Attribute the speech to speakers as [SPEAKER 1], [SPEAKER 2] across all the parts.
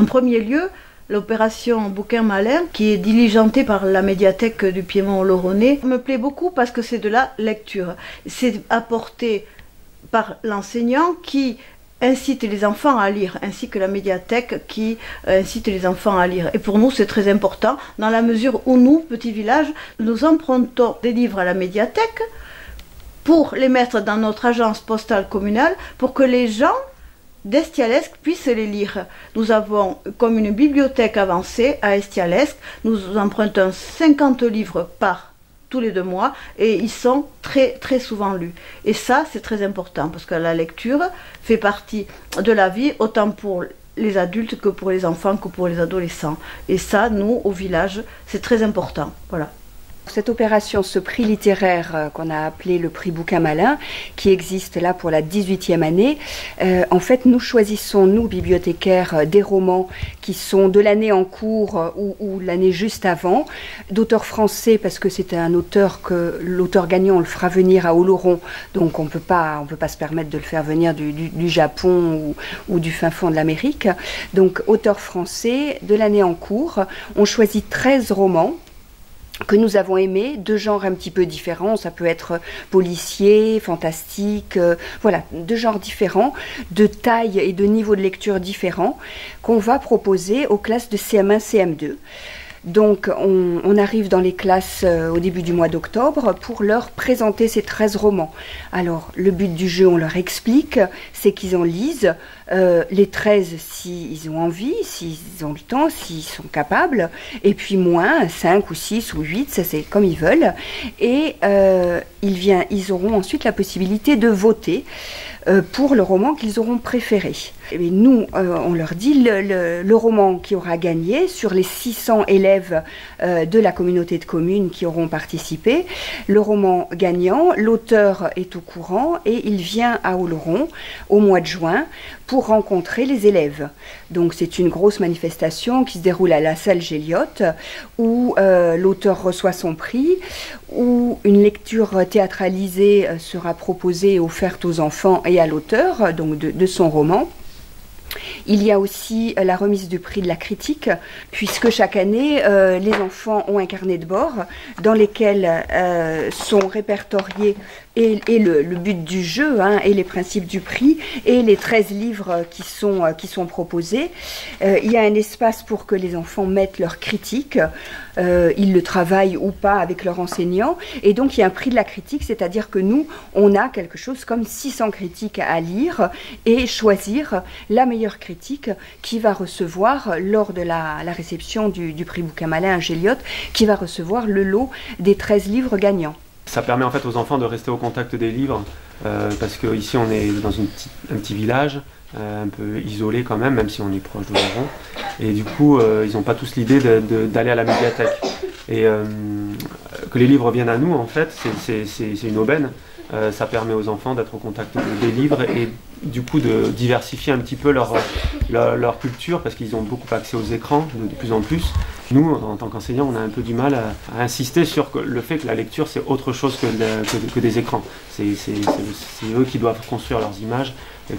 [SPEAKER 1] En premier lieu, l'opération Bouquin Malin, qui est diligentée par la médiathèque du Piémont-Oloronnais, me plaît beaucoup parce que c'est de la lecture. C'est apporté par l'enseignant qui incite les enfants à lire, ainsi que la médiathèque qui incite les enfants à lire. Et pour nous, c'est très important, dans la mesure où nous, petit village, nous empruntons des livres à la médiathèque pour les mettre dans notre agence postale communale, pour que les gens d'Estialescq puissent les lire. Nous avons comme une bibliothèque avancée à Estialescq, nous empruntons 50 livres par tous les 2 mois et ils sont très très souvent lus. Et ça, c'est très important parce que la lecture fait partie de la vie autant pour les adultes que pour les enfants que pour les adolescents. Et ça, nous, au village, c'est très important. Voilà.
[SPEAKER 2] Cette opération, ce prix littéraire qu'on a appelé le prix Bouquin Malin, qui existe là pour la 18e année, en fait, nous choisissons, nous, bibliothécaires, des romans qui sont de l'année en cours ou l'année juste avant, d'auteurs français, parce que c'est un auteur que l'auteur gagnant, on le fera venir à Oloron, donc on peut pas se permettre de le faire venir du Japon ou du fin fond de l'Amérique. Donc, auteurs français de l'année en cours, on choisit 13 romans que nous avons aimés, de genres un petit peu différents, ça peut être policier, fantastique, voilà, de genres différents, de taille et de niveau de lecture différents, qu'on va proposer aux classes de CM1, CM2. Donc on arrive dans les classes au début du mois d'octobre pour leur présenter ces 13 romans. Alors le but du jeu, on leur explique, c'est qu'ils en lisent les 13 s'ils ont envie, s'ils ont le temps, s'ils sont capables, et puis moins 5 ou 6 ou 8, ça c'est comme ils veulent. Et ils auront ensuite la possibilité de voter pour le roman qu'ils auront préféré. Et nous, on leur dit le roman qui aura gagné sur les 600 élèves de la communauté de communes qui auront participé. Le roman gagnant, l'auteur est au courant et il vient à Oloron au mois de juin pour rencontrer les élèves. Donc c'est une grosse manifestation qui se déroule à la salle Géliot où l'auteur reçoit son prix, où une lecture théâtralisée sera proposée et offerte aux enfants et à l'auteur donc de son roman. Il y a aussi la remise du prix de la critique, puisque chaque année, les enfants ont un carnet de bord dans lesquels sont répertoriés et le but du jeu, et les principes du prix, et les 13 livres qui sont proposés. Il y a un espace pour que les enfants mettent leurs critiques, ils le travaillent ou pas avec leur enseignant, et donc il y a un prix de la critique, c'est-à-dire que nous, on a quelque chose comme 600 critiques à lire et choisir la meilleure critique qui va recevoir, lors de la réception du prix Bouquin Malin à Géliot, qui va recevoir le lot des 13 livres gagnants.
[SPEAKER 3] Ça permet en fait aux enfants de rester au contact des livres, parce qu'ici on est dans un petit village, un peu isolé quand même si on est proche de l'Oloron. Et du coup, ils n'ont pas tous l'idée d'aller à la médiathèque. Et que les livres viennent à nous, en fait, c'est une aubaine. Ça permet aux enfants d'être au contact des livres et du coup de diversifier un petit peu leur culture, parce qu'ils ont beaucoup accès aux écrans de plus en plus. Nous, en tant qu'enseignants, on a un peu du mal à insister sur le fait que la lecture, c'est autre chose que des écrans. C'est eux qui doivent construire leurs images,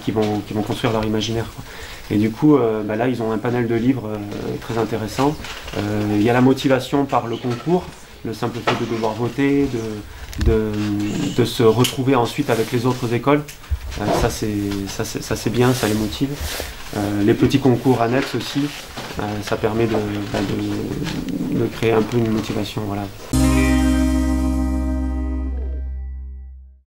[SPEAKER 3] qui vont construire leur imaginaire, quoi. Et du coup, là, ils ont un panel de livres très intéressant. Il y a la motivation par le concours, le simple fait de devoir voter, de se retrouver ensuite avec les autres écoles. Ça c'est bien, ça les motive. Les petits concours annexes aussi, ça permet de créer un peu une motivation, voilà.